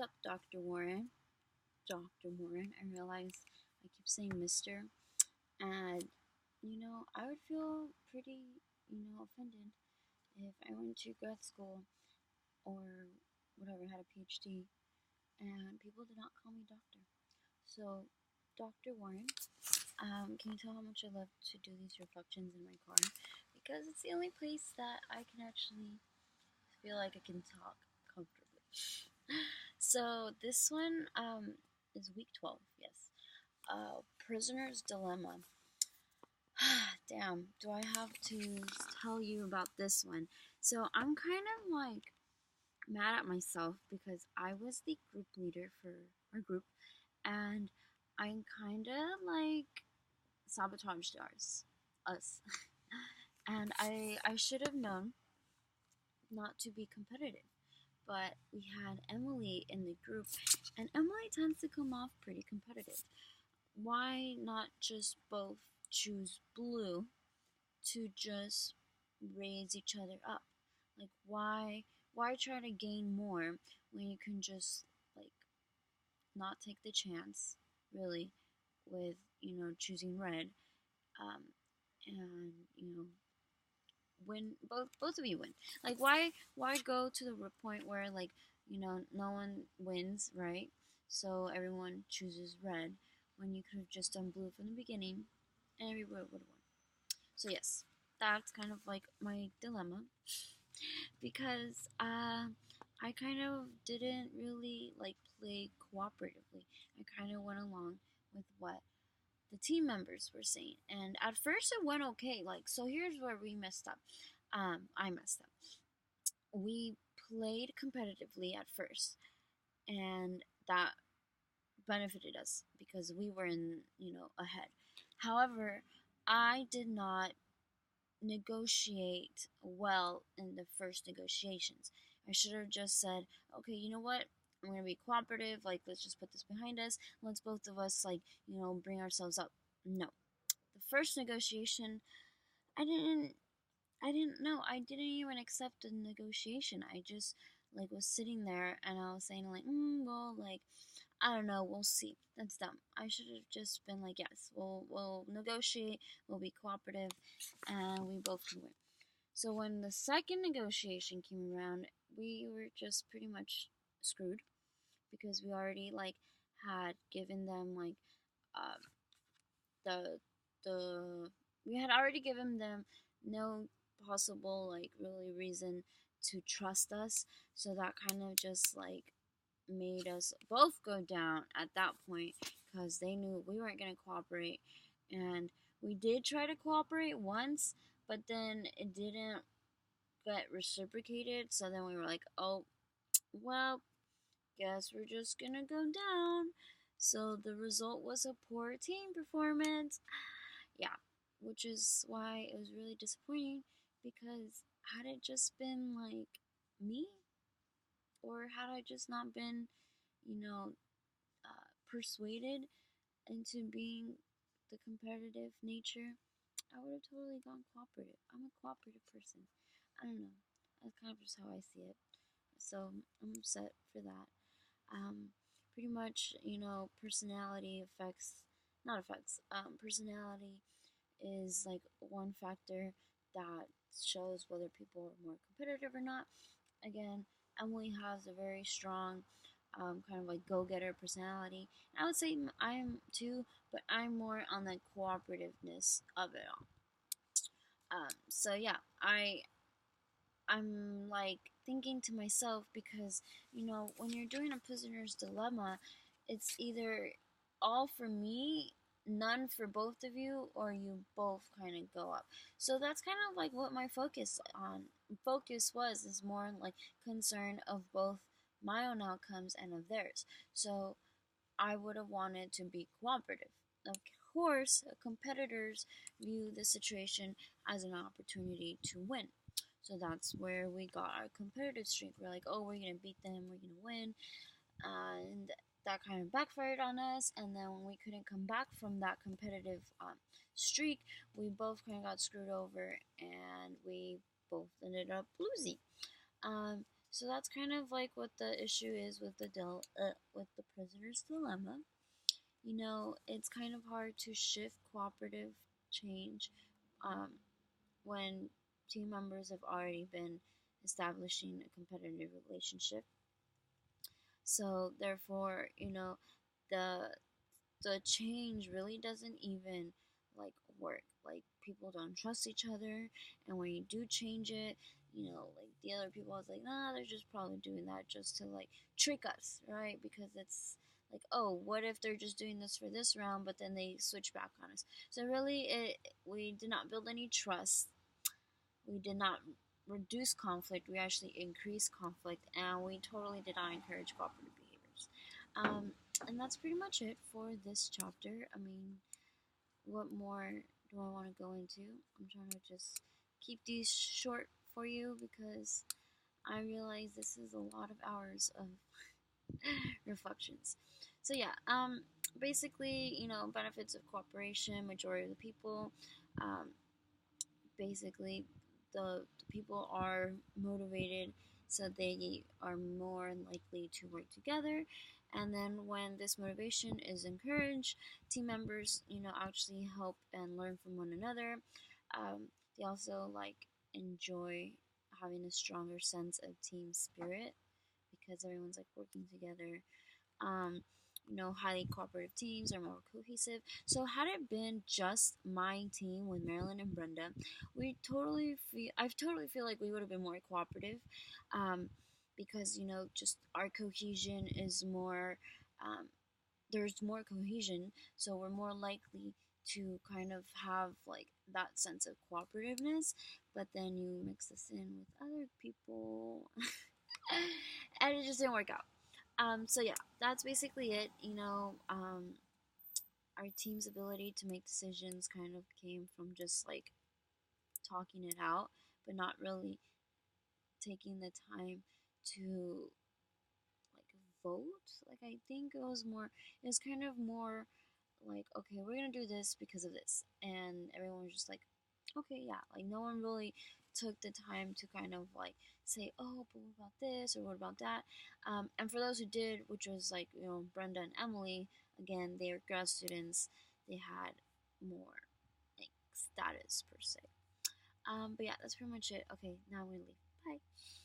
up, Dr. Warren? Dr. Warren. I realize I keep saying Mr. And, I would feel pretty, offended if I went to grad school or whatever, had a PhD, and people did not call me doctor. So, Dr. Warren, can you tell how much I love to do these reflections in my car? Because it's the only place that I can actually feel like I can talk comfortably. So this one is week 12, yes. Prisoner's Dilemma. Damn, do I have to tell you about this one? So I'm kind of like mad at myself because I was the group leader for our group and I kind of like sabotaged us. And I should have known not to be competitive. But we had Emily in the group, and Emily tends to come off pretty competitive. Why not just both choose blue to just raise each other up? Like why try to gain more when you can just like not take the chance really with choosing red um and win, both of you win. Like why go to the point where like no one wins, right? So everyone chooses red when you could have just done blue from the beginning and everyone would have won. So yes, that's kind of like my dilemma because I kind of didn't really like play cooperatively. I kind of went along with what the team members were saying. And at first it went okay. Like, so here's where we messed up. I messed up. We played competitively at first, and that benefited us because we were ahead. However, I did not negotiate well in the first negotiations. I should have just said, okay, you know what? I'm gonna be cooperative. Like, let's just put this behind us. Let's both of us bring ourselves up. No, the first negotiation, I didn't I didn't know. I didn't even accept a negotiation. I just was sitting there and I was saying well, I don't know, we'll see. That's dumb. I should have just been like, yes, we'll negotiate, we'll be cooperative, and we both can win. So when the second negotiation came around, we were just pretty much screwed because we already had given them um the the we had already given them no possible really reason to trust us, so that kind of just made us both go down at that point because they knew we weren't going to cooperate. And we did try to cooperate once, but then it didn't get reciprocated, so then we were like, oh well, guess we're just gonna go down. So the result was a poor team performance. Yeah, which is why it was really disappointing because had it just been me, or had I just not been, persuaded into being the competitive nature, I would have totally gone cooperative. I'm a cooperative person. I don't know. That's kind of just how I see it. So I'm upset for that. Pretty much, personality personality is one factor that shows whether people are more competitive or not. Again, Emily has a very strong, kind of go-getter personality. And I would say I am too, but I'm more on the cooperativeness of it all. So yeah, I'm thinking to myself because when you're doing a prisoner's dilemma, it's either all for me, none for both of you, or you both kind of go up. So that's kind of what my focus was, is more concern of both my own outcomes and of theirs. So I would have wanted to be cooperative. Of course, competitors view the situation as an opportunity to win. So that's where we got our competitive streak. We're like, oh, we're going to beat them, we're going to win. And that kind of backfired on us. And then when we couldn't come back from that competitive streak, we both kind of got screwed over and we both ended up losing. So that's kind of like what the issue is with with the prisoner's dilemma. You know, it's kind of hard to shift cooperative change um, when team members have already been establishing a competitive relationship. So therefore, you know, the the change really doesn't even like work. Like people don't trust each other, and when you do change it, you know, like the other people is like, nah, they're just probably doing that just to like trick us, right? Because it's like, oh, what if they're just doing this for this round, but then they switch back on us? So really, we did not build any trust. We did not reduce conflict. We actually increased conflict, and we totally did not encourage cooperative behaviors. And that's pretty much it for this chapter. I mean, what more do I want to go into? I'm trying to just keep these short for you because I realize this is a lot of hours of reflections. So yeah, basically, you know, benefits of cooperation. Majority of the people, um, basically, the people are motivated, so they are more likely to work together. And then when this motivation is encouraged, team members, you know, actually help and learn from one another. They also like enjoy having a stronger sense of team spirit because everyone's like working together. um, you know, highly cooperative teams are more cohesive. So had it been just my team with Marilyn and Brenda, I totally feel like we would have been more cooperative, um, because you know, just our cohesion is more, um, there's more cohesion, so we're more likely to kind of have like that sense of cooperativeness. But then you mix this in with other people, and it just didn't work out. So yeah, that's basically it. You know, our team's ability to make decisions kind of came from just like talking it out, but not really taking the time to like vote. Like I think it was kind of more like, okay, we're gonna do this because of this, and everyone was just like, okay, yeah. Like no one really took the time to kind of like say, oh, but what about this or what about that? And for those who did, which was like, you know, Brenda and Emily, again, they were grad students. They had more like status per se. But yeah, that's pretty much it. Okay, now I'm gonna leave. Bye.